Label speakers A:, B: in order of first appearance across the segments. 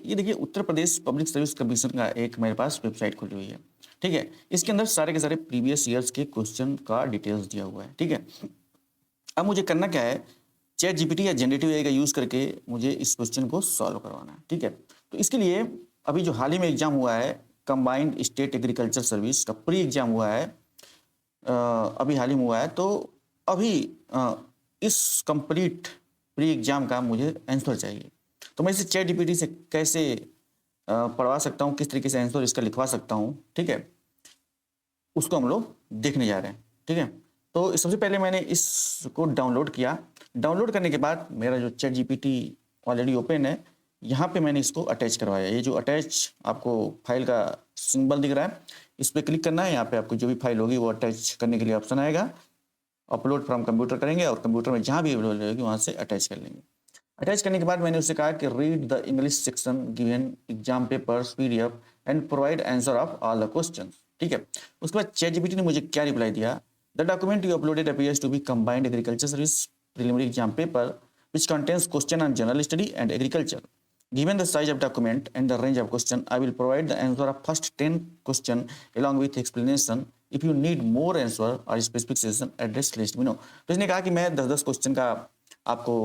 A: ये देखिए Uttar Pradesh public service commission का एक मेरे पास वेबसाइट खुली हुई है। ठीक है? इसके अंदर सारे के सारे प्रीवियस ईयर्स के क्वेश्चन का डिटेल्स दिया हुआ है। ठीक है? अब मुझे करना क्या है, चैट जीपीटी या जनरेटिव एआई का यूज़ करके मुझे इस क्वेश्चन को सॉल्व करवाना है। ठीक है? तो इसके लिए अभी जो हाल ही में एग्जाम हुआ है, कंबाइंड स्टेट एग्रीकल्चर सर्विस का प्री एग्जाम हुआ है, अभी हाल ही में हुआ है। तो अभी इस कंप्लीट प्री एग्जाम का मुझे आंसर चाहिए। तो मैं इसे चैट जीपीटी से कैसे पढ़वा सकता हूँ, किस तरीके से आंसर इसका लिखवा सकता हूँ। ठीक है? उसको हम लोग देखने जा रहे हैं। ठीक है? तो सबसे पहले मैंने इसको डाउनलोड किया। डाउनलोड करने के बाद मेरा जो चैट जीपीटी ऑलरेडी ओपन है, यहाँ पे मैंने इसको अटैच करवाया। ये जो अटैच आपको फाइल का सिंबल दिख रहा है, इस पर क्लिक करना है। यहाँ पे आपको जो भी फाइल होगी वो अटैच करने के लिए ऑप्शन आएगा। अपलोड फ्रॉम कंप्यूटर करेंगे और कंप्यूटर में जहाँ भी अवेलेबल होगी वहाँ से अटैच कर लेंगे। अटैच करने के बाद मैंने उससे कहा कि read the English section given exam papers PDF and provide answer of all the questions. ठीक है? उसके बाद चैट जीपीटी ने मुझे क्या रिप्लाई दिया, the document you uploaded appears to be combined agriculture service preliminary exam paper which contains question on general study and agriculture. Given the size of document and the range of question, I will provide the answer of first 10 question along with explanation. If you need more answer or specification, address let me know. तो इसने कहा कि मैं 10-10 question का आपको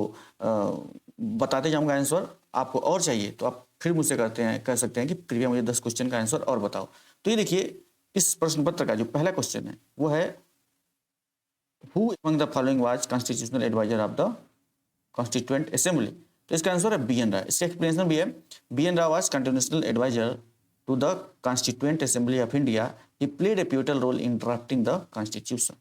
A: बताते जाऊंगा answer. आपको और चाहिए तो आप फिर मुझसे कह सकते हैं कि कृपया मुझे 10 क्वेश्चन का आंसर और बताओ। तो ये देखिए, इस प्रश्न पत्र का जो पहला क्वेश्चन है वो है, who among the following was constitutional adviser of the constituent assembly. तो इसका आंसर है बी एन राय। इसका एक्सप्लेनेशन भी है, B N Rau was constitutional adviser to the constituent assembly of India. He played a pivotal role in drafting the constitution.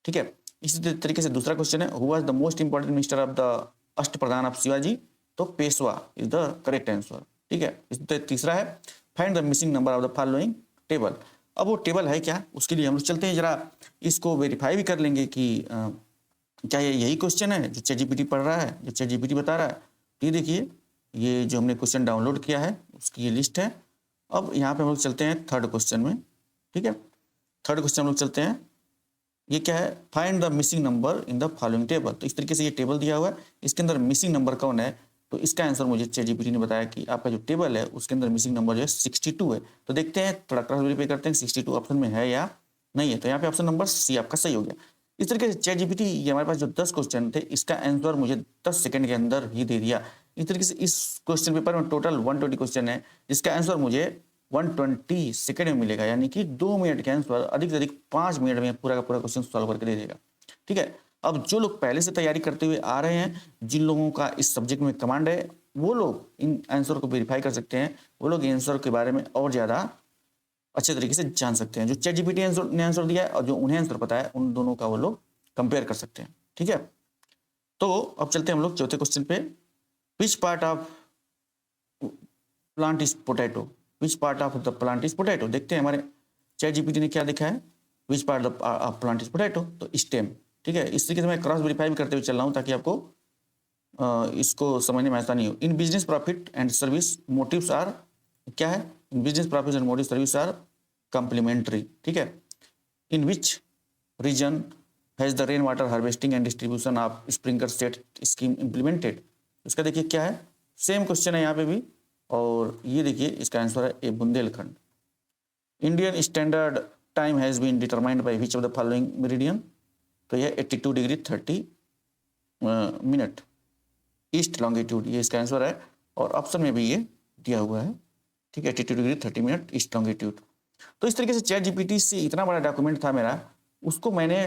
A: ठीक है? इसी तरीके से दूसरा क्वेश्चन है, who was the most important minister of the Ashtapradhan of Shivaji. तो Peshwa is the correct answer. ठीक है? तीसरा है, find the missing number of the following table. अब वो टेबल है क्या, उसके लिए हम लोग चलते हैं, जरा इसको वेरीफाई भी कर लेंगे कि क्या ये यही क्वेश्चन है जो चैट जीपीटी पढ़ रहा है, जो चैट जीपीटी बता रहा है। तो ये देखिए, ये जो हमने क्वेश्चन डाउनलोड किया है उसकी ये लिस्ट है। अब यहाँ पे हम लोग चलते हैं थर्ड क्वेश्चन में। ठीक है? थर्ड क्वेश्चन हम लोग चलते हैं, ये क्या है, find the missing number in the following table. तो इस तरीके से ये टेबल दिया हुआ है, इसके अंदर मिसिंग नंबर कौन है। तो इसका आंसर मुझे चैट जीपीटी ने बताया कि आपका जो टेबल है उसके अंदर मिसिंग नंबर जो है 62 है। तो देखते हैं, थोड़ा क्रॉस वेरीफाई करते हैं 62 ऑप्शन में है या नहीं है। तो यहाँ पे ऑप्शन नंबर सी आपका सही हो गया। इस तरीके से चैट जीपीटी, ये हमारे पास जो 10 क्वेश्चन थे, इसका आंसर मुझे 10 सेकंड के अंदर ही दे दिया। इस तरीके से इस क्वेश्चन पेपर में टोटल 120 क्वेश्चन है, जिसका आंसर मुझे 120 सेकंड में मिलेगा, यानी कि 2 मिनट के आंसर अधिक से अधिक 5 मिनट में पूरा का पूरा क्वेश्चन सॉल्व करके दे देगा। ठीक है? अब जो लोग पहले से तैयारी करते हुए आ रहे हैं, जिन लोगों का इस सब्जेक्ट में कमांड है, वो लोग इन आंसर को वेरीफाई कर सकते हैं। वो लोग आंसर के बारे में और ज़्यादा अच्छे तरीके से जान सकते हैं। जो चैट जीपीटी ने आंसर दिया है और जो उन्हें आंसर पता है, उन दोनों का वो लोग कंपेयर कर सकते हैं। ठीक है? तो अब चलते हैं हम लोग चौथे क्वेश्चन पे, which part of plant is potato. Which part of the plant is potato. देखते हैं हमारे चैट जीपीटी ने क्या लिखा है, which part of plant is potato. तो स्टेम। ठीक है? इस तरीके से मैं क्रॉस वेरीफाई भी करते हुए चल रहा हूँ ताकि आपको इसको समझने में आसानी हो। In business profit and service motives are, क्या है, in business profit and motive service are complementary. ठीक है? In which region has the rain water harvesting and distribution of sprinkler set scheme implemented. इसका देखिए क्या है, सेम क्वेश्चन है यहाँ पे भी, और ये देखिए इसका आंसर है A Bundelkhand. Indian standard time has been determined by which of the following meridian. तो यह 82 डिग्री 30 मिनट ईस्ट लॉन्गिट्यूड, ये इसका आंसर है, और ऑप्शन में भी ये दिया हुआ है। ठीक है? 82 डिग्री 30 मिनट ईस्ट लॉन्गिट्यूड। तो इस तरीके से चैट जीपीटी से इतना बड़ा डॉक्यूमेंट था मेरा, उसको मैंने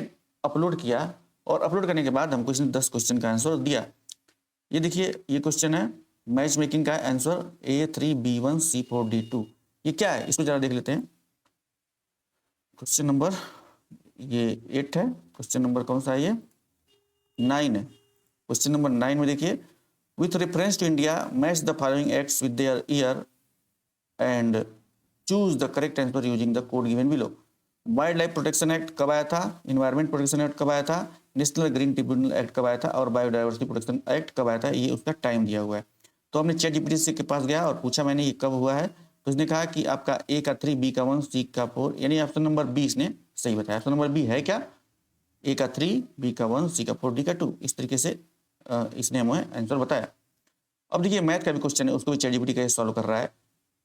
A: अपलोड किया, और अपलोड करने के बाद हमको इसने 10 क्वेश्चन का आंसर दिया। ये देखिए, ये क्वेश्चन है मैच मेकिंग का आंसर A3B1C4D2। ये क्या है, इसको जरा देख लेते हैं। क्वेश्चन नंबर ये 8 है। क्वेश्चन नंबर कौन सा है, ये 9 है। क्वेश्चन नंबर 9 में देखिए, with reference to India match the following acts with their year and choose the correct answer using the code given below. Wild life protection act कब आया था, इन्वायरमेंट प्रोटेक्शन एक्ट कब आया था, नेशनल ग्रीन ट्रिब्यूनल एक्ट कब आया था, और बायोडाइवर्सिटी प्रोटेक्शन एक्ट कब आया था, ये उसका टाइम दिया हुआ है। तो हमने चैट जीपीटी के पास गया और पूछा मैंने ये कब हुआ है। तो उसने कहा कि आपका ए का 3, बी का 1, सी का 4, यानी ऑप्शन नंबर बी इसने सही बताया। ऑप्शन नंबर बी है क्या, ए का 3, बी का 1, सी का 4, डी का 2। इस तरीके से इसने हमें आंसर बताया। अब देखिए मैथ का भी क्वेश्चन है, उसको भी ChatGPT का सॉल्व कर रहा है।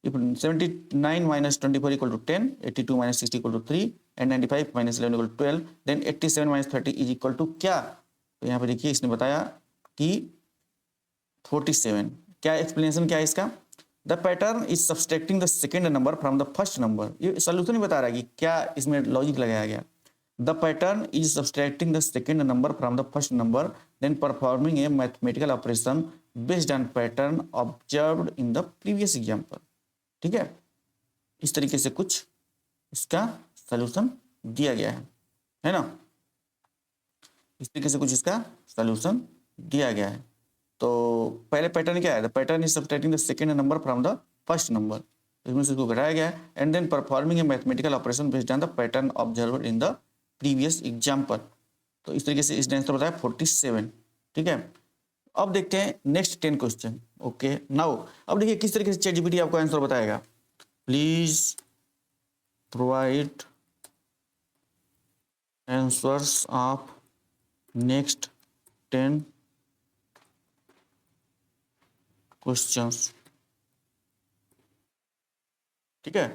A: If 79 minus 24 equal to 10, 82 minus 60 equal to 3 and 95 minus 11 equal to 12, then 87 minus 30 is equal to क्या? तो यहाँ पे देखिए इसने बताया कि 47। क्या एक्सप्लेनेशन क्या है इसका? The pattern is subtracting the second number from the first number. ये सोल्यूशन ही बता रहा है कि क्या इसमें लॉजिक लगाया गया। The pattern is subtracting the second number from the first number then performing a mathematical operation based on pattern observed in the previous example. ठीक है, इस तरीके से कुछ इसका सॉल्यूशन दिया गया है ना। इस तरीके से कुछ इसका सॉल्यूशन दिया गया है। तो पहले पैटर्न क्या है? The pattern is subtracting the second number from the first number, इसमें से इसको घटाया गया है and then performing a mathematical operation based on the pattern observed in the previous example. तो इस तरीके से इसने आंसर बताया 47। ठीक है, अब देखते हैं नेक्स्ट 10 क्वेश्चन। ओके नाउ अब देखिए किस तरीके से ChatGPT आपको आंसर बताएगा। Please provide answers of next 10 questions. ठीक है,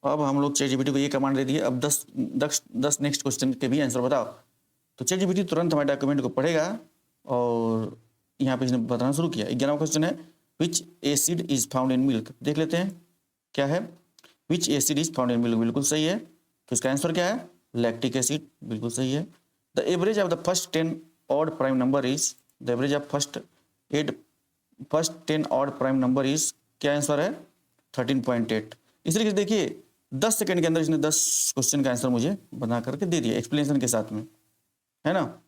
A: अब हम लोग ChatGPT को ये कमांड दे दिए, अब 10 नेक्स्ट क्वेश्चन के भी आंसर बताओ। तो ChatGPT तुरंत हमारे डॉक्यूमेंट को पढ़ेगा और यहाँ पे इसने बताना शुरू किया। 11वां क्वेश्चन है विच acid is found in milk. देख लेते हैं क्या है। विच acid is found in milk, बिल्कुल सही है। तो इसका आंसर क्या है? लैक्टिक एसिड, बिल्कुल सही है। The average of the first 10 odd prime number is, the average of first 10 odd prime number is, क्या आंसर है? 13.8। इस तरीके से देखिए 10 सेकंड के अंदर इसने 10 क्वेश्चन का आंसर मुझे बना करके दे दिया एक्सप्लेनेशन के साथ में, है ना।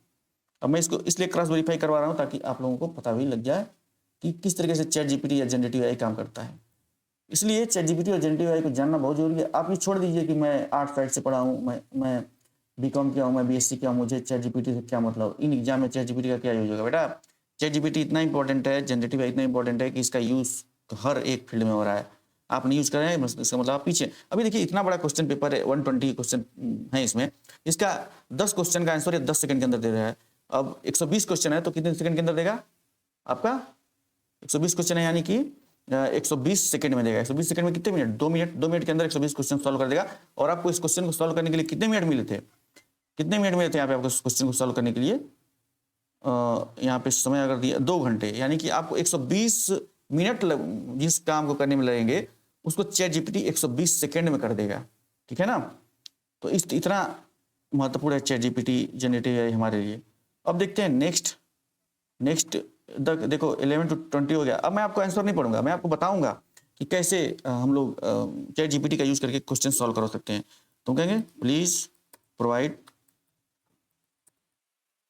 A: अब मैं इसको इसलिए क्रॉस वेरीफाई करवा रहा हूँ ताकि आप लोगों को पता भी लग जाए कि किस तरीके से ChatGPT या जनरेटिव AI काम करता है। इसलिए ChatGPT और जनरेटिव AI को जानना बहुत जरूरी है। आप ये छोड़ दीजिए कि मैं आर्ट साइड से पढ़ा हूँ, मैं BCom किया हूँ, मैं BSc किया हूँ, मुझे ChatGPT से क्या मतलब, इन एग्जाम में ChatGPT का क्या यूज होगा। बेटा ChatGPT इतना इंपॉर्टेंट है, जनरेटिव AI इतना इंपॉर्टेंट है कि इसका यूज हर एक फील्ड में हो रहा है। आप नहीं यूज कर रहे हैं इसका मतलब आप पीछे। अभी देखिए इतना बड़ा क्वेश्चन पेपर है, 120 क्वेश्चन है इसमें, इसका 10 क्वेश्चन का आंसर 10 सेकंड के अंदर दे रहा है। अब 120 क्वेश्चन है तो कितने सेकंड के अंदर देगा आपका? 120 क्वेश्चन है यानी कि 120 सेकंड में देगा। 120 सेकंड में कितने मिनट? 2 मिनट। 2 मिनट के अंदर 120 क्वेश्चन सॉल्व कर देगा। और आपको इस क्वेश्चन को सॉल्व करने के लिए कितने मिनट मिले थे? कितने मिनट मिले थे यहाँ पे आपको इस क्वेश्चन को सॉल्व करने के लिए? यहाँ पे समय अगर दिया 2 घंटे, यानी कि आपको 120 मिनट जिस काम को करने में लगेंगे उसको ChatGPT 120 सेकंड में कर देगा। ठीक है ना। तो इतना महत्वपूर्ण है ChatGPT जनरेटिव AI हमारे लिए। अब देखते हैं नेक्स्ट देखो 11 to 20 हो गया। अब मैं आपको आंसर नहीं पढ़ूंगा, मैं आपको बताऊंगा कि कैसे हम लोग ChatGPT का यूज करके क्वेश्चन सॉल्व कर सकते हैं। तो कहेंगे please provide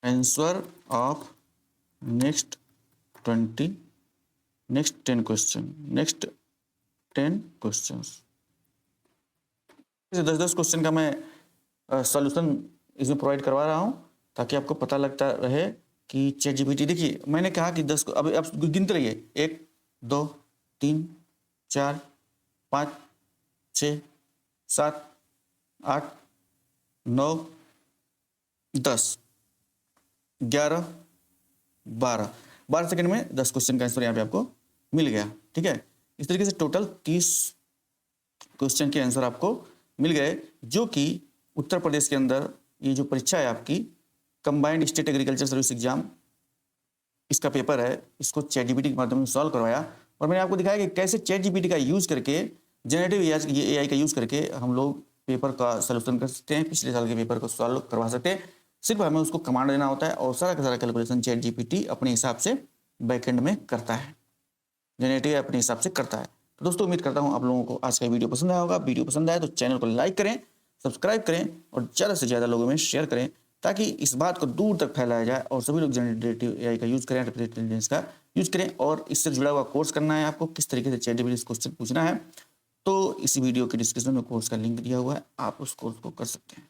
A: answer of next 10 question, next 10 questions. 10 question का मैं सॉल्यूशन इसमें प्रोवाइड करवा रहा हूं ताकि आपको पता लगता रहे कि ChatGPT, देखिए मैंने कहा कि 10 को अब आप गिनते रहिए, 1 2 3 4 5 6 7 8 9 10 11 12 सेकंड में 10 क्वेश्चन का आंसर यहाँ पे आपको मिल गया। ठीक है, इस तरीके से टोटल 30 क्वेश्चन के आंसर आपको मिल गए, जो कि उत्तर प्रदेश के अंदर ये जो परीक्षा है आपकी combined state agriculture service exam, इसका पेपर है, इसको ChatGPT के माध्यम से सॉल्व करवाया। और मैंने आपको दिखाया कि कैसे ChatGPT का यूज करके, जनरेटिव AI का यूज करके हम लोग पेपर का सोल्यूशन कर सकते हैं, पिछले साल के पेपर को सॉल्व करवा सकते हैं। सिर्फ हमें उसको कमांड देना होता है और सारा का सारा कैलकुलेशन ChatGPT अपने हिसाब से बैकएंड में करता है, जनरेटिव अपने हिसाब से करता है। तो दोस्तों उम्मीद करता हूँ आप लोगों को आज का वीडियो पसंद आया होगा। वीडियो पसंद आए तो चैनल को लाइक करें, सब्सक्राइब करें और ज़्यादा से ज़्यादा लोगों में शेयर करें ताकि इस बात को दूर तक फैलाया जाए और सभी लोग जनरेटिव AI का यूज़ करें, आर्टिफिशियल इंटेलिजेंस का यूज़ करें। और इससे जुड़ा हुआ कोर्स करना है आपको, किस तरीके से ChatGPT क्वेश्चन पूछना है, तो इसी वीडियो के डिस्क्रिप्शन में कोर्स का लिंक दिया हुआ है, आप उस कोर्स को कर सकते हैं।